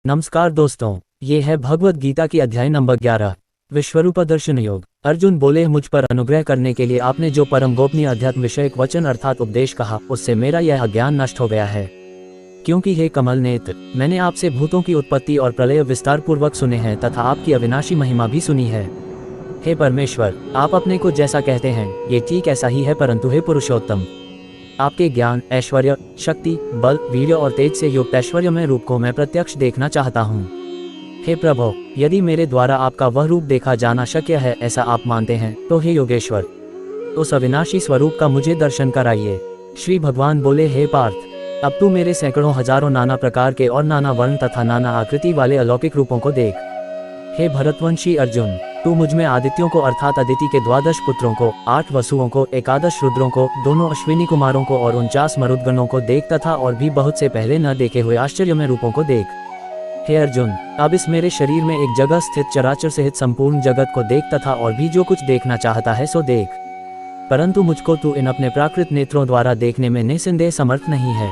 नमस्कार दोस्तों, ये है भगवद गीता की अध्याय नंबर 11 विश्वरूप दर्शन योग। अर्जुन बोले, मुझ पर अनुग्रह करने के लिए आपने जो परम गोपनीय अध्यात्म विषयक वचन अर्थात उपदेश कहा, उससे मेरा यह अज्ञान नष्ट हो गया है। क्योंकि हे कमल नेत्र, मैंने आपसे भूतों की उत्पत्ति और प्रलय विस्तार पूर्वक सुने हैं तथा आपकी अविनाशी महिमा भी सुनी है। हे परमेश्वर, आप अपने को जैसा कहते हैं ये ठीक ऐसा ही है, परंतु हे पुरुषोत्तम, आपके ज्ञान, ऐश्वर्य, शक्ति, बल, वीर्य और तेज से युक्त ऐश्वर्यमय रूप को मैं प्रत्यक्ष देखना चाहता हूँ। हे प्रभु, यदि मेरे द्वारा आपका वह रूप देखा जाना शक्य है ऐसा आप मानते हैं, तो हे योगेश्वर, उस अविनाशी स्वरूप का मुझे दर्शन कराइए। श्री भगवान बोले, हे पार्थ, अब तू मेरे सैकड़ों हजारों नाना प्रकार के और नाना वर्ण तथा नाना आकृति वाले अलौकिक रूपों को देख। हे भरतवंशी अर्जुन, तू मुझमें आदित्यों को अर्थात अदिति के 12 पुत्रों को, 8 वसुओं को, 11 रुद्रों को, दोनों अश्विनी कुमारों को और 49 मरुदगणों को देख तथा और भी बहुत से पहले न देखे हुए आश्चर्यमय रूपों को देख। हे अर्जुन, अब इस मेरे शरीर में एक जगह स्थित चराचर सहित संपूर्ण जगत को देख तथा और भी जो कुछ देखना चाहता है सो देख, परंतु मुझको तू इन अपने प्राकृत नेत्रों द्वारा देखने में निसंदेह समर्थ नहीं है।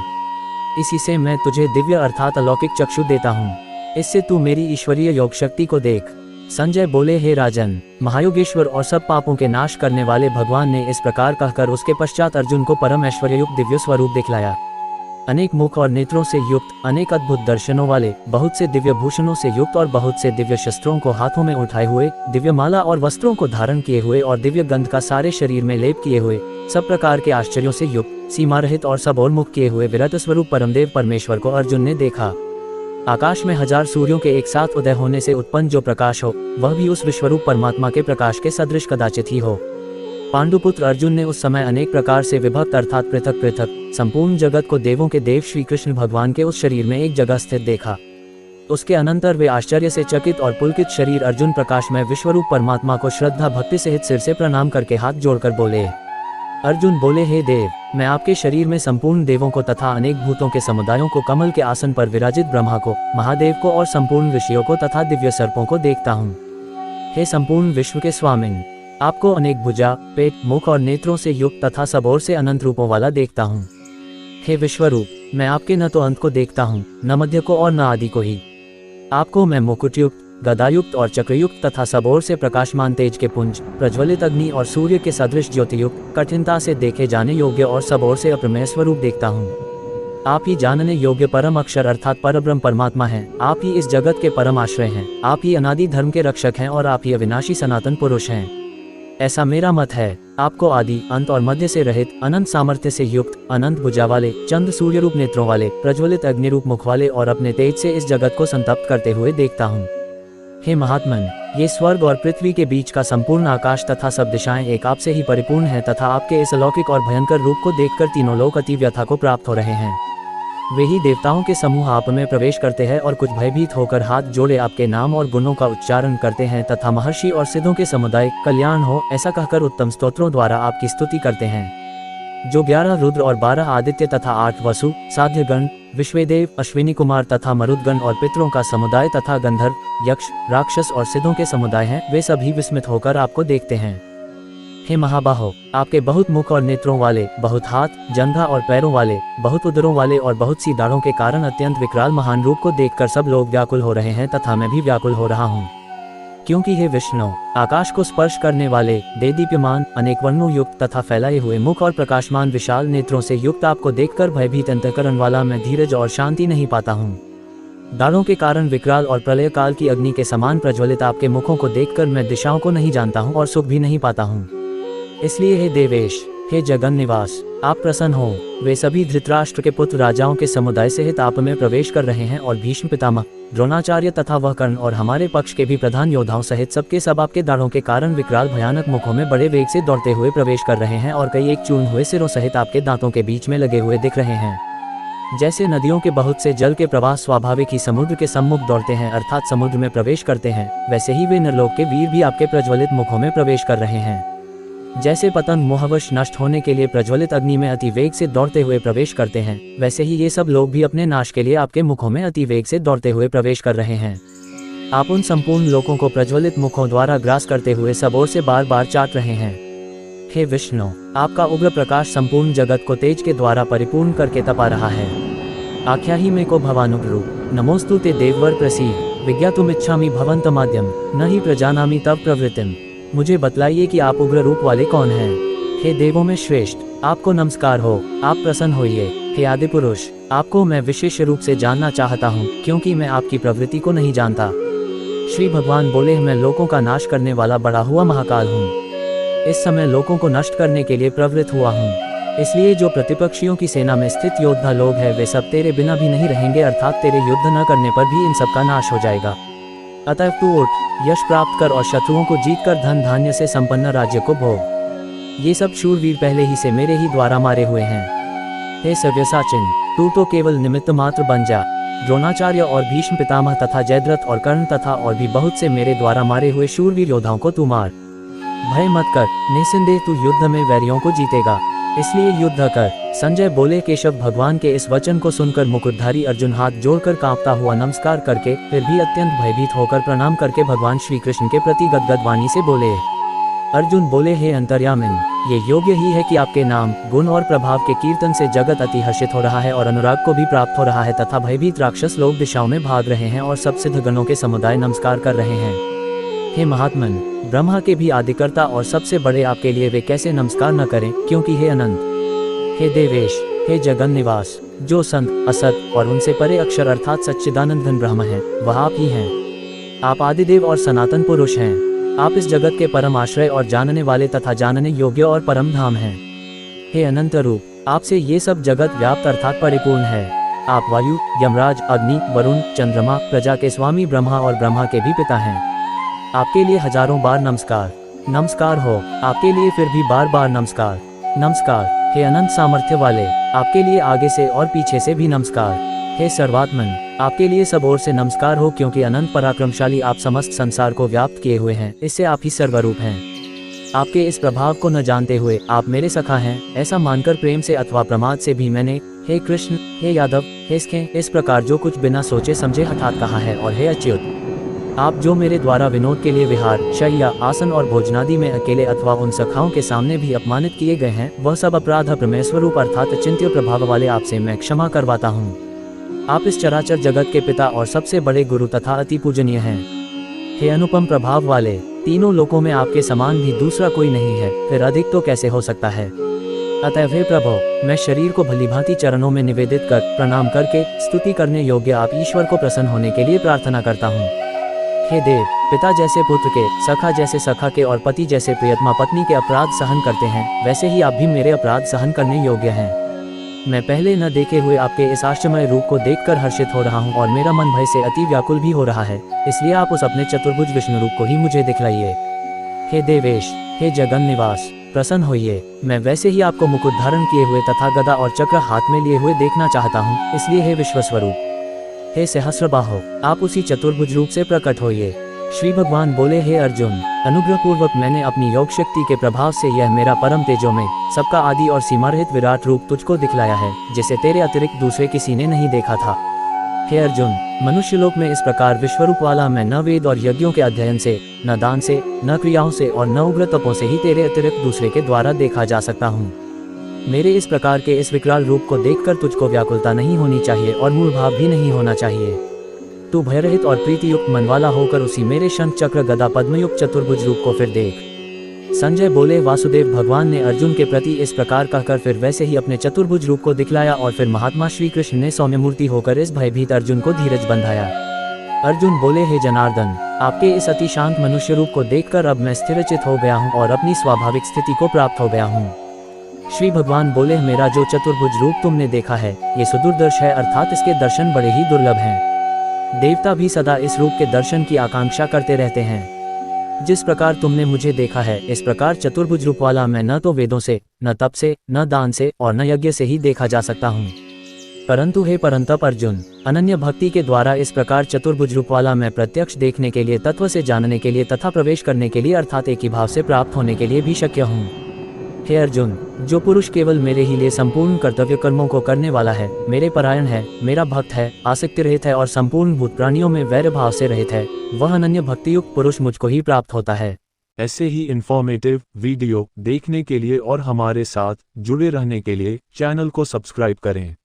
इसी से मैं तुझे दिव्य अर्थात अलौकिक चक्षु देता हूँ, इससे तू मेरी ईश्वरीय योग शक्ति को देख। संजय बोले, हे राजन, महायोगेश्वर और सब पापों के नाश करने वाले भगवान ने इस प्रकार कहकर उसके पश्चात अर्जुन को परम ऐश्वर्ययुक्त दिव्य स्वरूप दिखलाया। अनेक मुख और नेत्रों से युक्त, अनेक अद्भुत दर्शनों वाले, बहुत से दिव्य भूषणों से युक्त और बहुत से दिव्य शस्त्रों को हाथों में उठाए हुए, दिव्य माला और वस्त्रों को धारण किए हुए और दिव्य गंध का सारे शरीर में लेप किए हुए, सब प्रकार के आश्चर्यों से युक्त, सीमा रहित और सब और मुख किए हुए विरत स्वरूप परमदेव परमेश्वर को अर्जुन ने देखा। आकाश में 1000 सूर्यों के एक साथ उदय होने से उत्पन्न जो प्रकाश हो, वह भी उस विश्वरूप परमात्मा के प्रकाश के सदृश कदाचित ही हो। पांडुपुत्र अर्जुन ने उस समय अनेक प्रकार से विभक्त अर्थात पृथक पृथक संपूर्ण जगत को देवों के देव श्री कृष्ण भगवान के उस शरीर में एक जगह स्थित देखा। उसके अनंतर वे आश्चर्य से चकित और पुलकित शरीर अर्जुन प्रकाश में विश्वरूप परमात्मा को श्रद्धा भक्ति सहित सिर से प्रणाम करके हाथ जोड़कर बोले। अर्जुन बोले, हे देव, मैं आपके शरीर में संपूर्ण देवों को तथा अनेक भूतों के समुदायों को, कमल के आसन पर विराजित ब्रह्मा को, महादेव को और संपूर्ण ऋषियों को तथा दिव्य सर्पों को देखता हूँ। हे संपूर्ण विश्व के स्वामिन, आपको अनेक भुजा, पेट, मुख और नेत्रों से युक्त तथा सब ओर से अनंत रूपों वाला देखता हूँ। हे विश्वरूप, मैं आपके न तो अंत को देखता हूँ, न मध्य को और न आदि को ही। आपको मैं मुकुटयुक्त, गदायुक्त और चक्रयुक्त तथा सब ओर से प्रकाशमान तेज के पुंज, प्रज्वलित अग्नि और सूर्य के सदृश ज्योतियुक्त, कठिनता से देखे जाने योग्य और सब ओर से अप्रमेय स्वरूप देखता हूँ। आप ही जानने योग्य परम अक्षर अर्थात परब्रह्म परमात्मा हैं। आप ही इस जगत के परम आश्रय हैं। आप ही अनादि धर्म के रक्षक हैं और आप ही अविनाशी सनातन पुरुष हैं, ऐसा मेरा मत है। आपको आदि, अंत और मध्य से रहित, अनंत सामर्थ्य से युक्त, अनंत भुजा वाले, चंद्र सूर्य रूप नेत्रों वाले, प्रज्वलित अग्नि रूप मुख वाले और अपने तेज से इस जगत को संतप्त करते हुए देखता हूँ। हे महात्मन, ये स्वर्ग और पृथ्वी के बीच का संपूर्ण आकाश तथा सब दिशाएं एक आपसे ही परिपूर्ण है तथा आपके इस अलौकिक और भयंकर रूप को देखकर तीनों लोक अति व्यथा को प्राप्त हो रहे हैं। वे ही देवताओं के समूह आप में प्रवेश करते हैं और कुछ भयभीत होकर हाथ जोड़े आपके नाम और गुणों का उच्चारण करते हैं तथा महर्षि और सिद्धों के समुदाय कल्याण हो ऐसा कहकर उत्तम स्तोत्रों द्वारा आपकी स्तुति करते हैं। जो 11 रुद्र और 12 आदित्य तथा 8 वसु, साध्यगण, विश्वेदेव, अश्विनी कुमार तथा मरुदगण और पितरों का समुदाय तथा गंधर्व, यक्ष, राक्षस और सिद्धों के समुदाय हैं, वे सभी विस्मित होकर आपको देखते हैं। हे महाबाहो, आपके बहुत मुख और नेत्रों वाले, बहुत हाथ, जंघा और पैरों वाले, बहुत उदरों वाले और बहुत सी दाढ़ों के कारण अत्यंत विकराल महान रूप को देखकर सब लोग व्याकुल हो रहे हैं तथा मैं भी व्याकुल हो रहा हूँ। क्योंकि हे विष्णु, आकाश को स्पर्श करने वाले, देदीप्यमान, अनेक वर्णों युक्त तथा फैलाए हुए मुख और प्रकाशमान विशाल नेत्रों से युक्त आपको देखकर भयभीत अंतःकरण वाला मैं धीरज और शांति नहीं पाता हूँ। दाढ़ों के कारण विकराल और प्रलय काल की अग्नि के समान प्रज्वलित आपके मुखों को देखकर मैं दिशाओं को नहीं जानता हूँ और सुख भी नहीं पाता हूँ। इसलिए हे देवेश, हे जगन निवास, आप प्रसन्न हो। वे सभी धृतराष्ट्र के पुत्र राजाओं के समुदाय सहित आप में प्रवेश कर रहे हैं और भीष्म पितामह, द्रोणाचार्य तथा वह कर्ण और हमारे पक्ष के भी प्रधान योद्धाओं सहित सबके सब आपके दाढ़ों के कारण विकराल भयानक मुखों में बड़े वेग से दौड़ते हुए प्रवेश कर रहे हैं और कई एक चूर्ण हुए सिरों सहित आपके दांतों के बीच में लगे हुए दिख रहे हैं। जैसे नदियों के बहुत से जल के प्रवाह स्वाभाविक ही समुद्र के सम्मुख दौड़ते हैं अर्थात समुद्र में प्रवेश करते हैं, वैसे ही वे नरलोक के वीर भी आपके प्रज्वलित मुखों में प्रवेश कर रहे हैं। जैसे पतंग मोहवश नष्ट होने के लिए प्रज्वलित अग्नि में अति वेग से दौड़ते हुए प्रवेश करते हैं, वैसे ही ये सब लोग भी अपने नाश के लिए आपके मुखों में अति वेग से दौड़ते हुए प्रवेश कर रहे हैं। आप उन संपूर्ण लोगों को प्रज्वलित मुखों द्वारा ग्रास करते हुए सब ओर से बार बार चाट रहे हैं। हे विष्णु, आपका उग्र प्रकाश संपूर्ण जगत को तेज के द्वारा परिपूर्ण करके तपा रहा है। आख्याहि मे को भवानुग्रू नमोस्तु ते देववर प्रसीद विज्ञातुमिच्छामि भवन्तमाद्यं न ही प्रजानामि तव प्रवृत्तिम। मुझे बतलाइए कि आप उग्र रूप वाले कौन हैं। हे देवों में श्रेष्ठ, आपको नमस्कार हो, आप प्रसन्न होइए। हे आदि पुरुष, आपको मैं विशेष रूप से जानना चाहता हूँ, क्योंकि मैं आपकी प्रवृत्ति को नहीं जानता। श्री भगवान बोले, मैं लोकों का नाश करने वाला बड़ा हुआ महाकाल हूँ। इस समय लोकों को नष्ट करने के लिए प्रवृत्त हुआ हूँ। इसलिए जो प्रतिपक्षियों की सेना में स्थित योद्धा लोग हैं वे सब तेरे बिना भी नहीं रहेंगे, अर्थात तेरे युद्ध न करने पर भी इन सब का नाश हो जाएगा। अतः तू उठ, यश प्राप्त कर और शत्रुओं को जीतकर धन धान्य से संपन्न राज्य को भोग। ये सब शूरवीर पहले ही से मेरे ही द्वारा मारे हुए हैं। हे सव्यसाचिन, तू तो केवल निमित्त मात्र बन जा। द्रोणाचार्य और भीष्म पितामह तथा जयद्रथ और कर्ण तथा और भी बहुत से मेरे द्वारा मारे हुए शूरवीर योद्धाओं को तू मार। भय मत कर, निस्संदेह तू युद्ध में वैरियों को जीतेगा, इसलिए युद्ध कर। संजय बोले, केशव भगवान के इस वचन को सुनकर मुकुटधारी अर्जुन हाथ जोड़कर कांपता हुआ नमस्कार करके फिर भी अत्यंत भयभीत होकर प्रणाम करके भगवान श्री कृष्ण के प्रति गदगद वाणी से बोले। अर्जुन बोले, हे अंतर्यामिन, ये योग्य ही है कि आपके नाम, गुण और प्रभाव के कीर्तन से जगत अति हर्षित हो रहा है और अनुराग को भी प्राप्त हो रहा है तथा भयभीत राक्षस लोग दिशाओं में भाग रहे हैं और सब सिद्ध गणों के समुदाय नमस्कार कर रहे हैं। हे महात्मन, ब्रह्मा के भी आदिकर्ता और सबसे बड़े आपके लिए वे कैसे नमस्कार न करें, क्योंकि हे अनंत, हे देवेश, हे जगन निवास, जो संत, असत और उनसे परे अक्षर अर्थात सच्चिदानंद घन ब्रह्म हैं, वह आप ही हैं। आप आदिदेव और सनातन पुरुष हैं। आप इस जगत के परम आश्रय और जानने वाले तथा जानने योग्य और परम धाम हैं। हे अनंत रूप, आपसे ये सब जगत व्याप्त अर्थात परिपूर्ण है। आप वायु, यमराज, अग्नि, वरुण, चंद्रमा, प्रजा के स्वामी ब्रह्मा और ब्रह्मा के भी पिता हैं। आपके लिए हजारों बार नमस्कार, नमस्कार हो। आपके लिए फिर भी बार बार नमस्कार, नमस्कार। हे अनंत सामर्थ्य वाले, आपके लिए आगे से और पीछे से भी नमस्कार। हे सर्वात्मन, आपके लिए सब ओर से नमस्कार हो, क्योंकि अनंत पराक्रमशाली आप समस्त संसार को व्याप्त किए हुए हैं, इससे आप ही सर्वरूप हैं। आपके इस प्रभाव को न जानते हुए आप मेरे सखा हैं, ऐसा मानकर प्रेम से अथवा प्रमाद से भी मैंने हे कृष्ण, हे यादव, हे स्खे इस प्रकार जो कुछ बिना सोचे समझे हठात कहा है। और हे अच्युत, आप जो मेरे द्वारा विनोद के लिए विहार, शय्या, आसन और भोजनादि में अकेले अथवा उन सखाओं के सामने भी अपमानित किए गए हैं, वह सब अपराध प्रमेय स्वरूप अर्थात अचिंत्य प्रभाव वाले आपसे मैं क्षमा करवाता हूँ। आप इस चराचर जगत के पिता और सबसे बड़े गुरु तथा अति पूजनीय हैं। हे अनुपम प्रभाव वाले, तीनों लोकों में आपके समान भी दूसरा कोई नहीं है, फिर अधिक तो कैसे हो सकता है। अतः हे प्रभो, मैं शरीर को भलीभांति चरणों में निवेदित कर प्रणाम करके स्तुति करने योग्य आप ईश्वर को प्रसन्न होने के लिए प्रार्थना करता हूँ। हे देव, पिता जैसे पुत्र के, सखा जैसे सखा के और पति जैसे प्रियतमा पत्नी के अपराध सहन करते हैं, वैसे ही आप भी मेरे अपराध सहन करने योग्य हैं। मैं पहले न देखे हुए आपके इस आश्चर्यमय रूप को देखकर हर्षित हो रहा हूँ और मेरा मन भय से अति व्याकुल भी हो रहा है, इसलिए आप उस अपने चतुर्भुज विष्णु रूप को ही मुझे दिखलाइए। हे देवेश, हे जगन निवास, प्रसन्न होइए। मैं वैसे ही आपको मुकुट धारण किए हुए तथा गदा और चक्र हाथ में लिए हुए देखना चाहता हूँ, इसलिए हे विश्वस्वरूप, हे सहस्रबाहो, आप उसी चतुर्भुज रूप से प्रकट होइए। श्री भगवान बोले, हे अर्जुन, अनुग्रह पूर्वक मैंने अपनी योग शक्ति के प्रभाव से यह मेरा परम तेजो में सबका आदि और सीमारहित विराट रूप तुझको दिखलाया है, जिसे तेरे अतिरिक्त दूसरे किसी ने नहीं देखा था। हे अर्जुन, मनुष्यलोक में इस प्रकार विश्वरूप वाला मैं न वेद और यज्ञों के अध्ययन से, न दान से, न क्रियाओं से और न उग्र तपों से ही तेरे अतिरिक्त दूसरे के द्वारा देखा जा सकता हूँ। मेरे इस प्रकार के इस विकराल रूप को देखकर तुझको व्याकुलता नहीं होनी चाहिए और मूढ़ भाव भी नहीं होना चाहिए। तू भयरहित और प्रीतियुक्त मन वाला होकर उसी मेरे शंख चक्र गदा पद्मयुक्त चतुर्भुज रूप को फिर देख। संजय बोले, वासुदेव भगवान ने अर्जुन के प्रति इस प्रकार कहकर फिर वैसे ही अपने चतुर्भुज रूप को दिखलाया और फिर महात्मा श्री कृष्ण ने सौम्य मूर्ति होकर इस भयभीत अर्जुन को धीरज बंधाया। अर्जुन बोले, हे जनार्दन, आपके इस अति शांत मनुष्य रूप को देखकर अब मैं स्थिरचित हो गया हूँ और अपनी स्वाभाविक स्थिति को प्राप्त हो गया हूँ। श्री भगवान बोले, मेरा जो चतुर्भुज रूप तुमने देखा है ये सुदुर्दर्श है, अर्थात इसके दर्शन बड़े ही दुर्लभ हैं। देवता भी सदा इस रूप के दर्शन की आकांक्षा करते रहते हैं। जिस प्रकार तुमने मुझे देखा है, इस प्रकार चतुर्भुज रूप वाला मैं न तो वेदों से, न तप से, न दान से और न यज्ञ से ही देखा जा सकता हूँ। परंतु हे परंतप अर्जुन, अनन्य भक्ति के द्वारा इस प्रकार चतुर्भुज रूप वाला मैं प्रत्यक्ष देखने के लिए, तत्व से जानने के लिए तथा प्रवेश करने के लिए अर्थात एक ही भाव से प्राप्त होने के लिए भी शक्य हूँ। हे अर्जुन, जो पुरुष केवल मेरे ही लिए संपूर्ण कर्तव्य कर्मों को करने वाला है, मेरे परायण है, मेरा भक्त है, आसक्ति रहित है और संपूर्ण भूत प्राणियों में वैर भाव से रहित है, वह अनन्य भक्ति युक्त पुरुष मुझको ही प्राप्त होता है। ऐसे ही इंफॉर्मेटिव वीडियो देखने के लिए और हमारे साथ जुड़े रहने के लिए चैनल को सब्सक्राइब करें।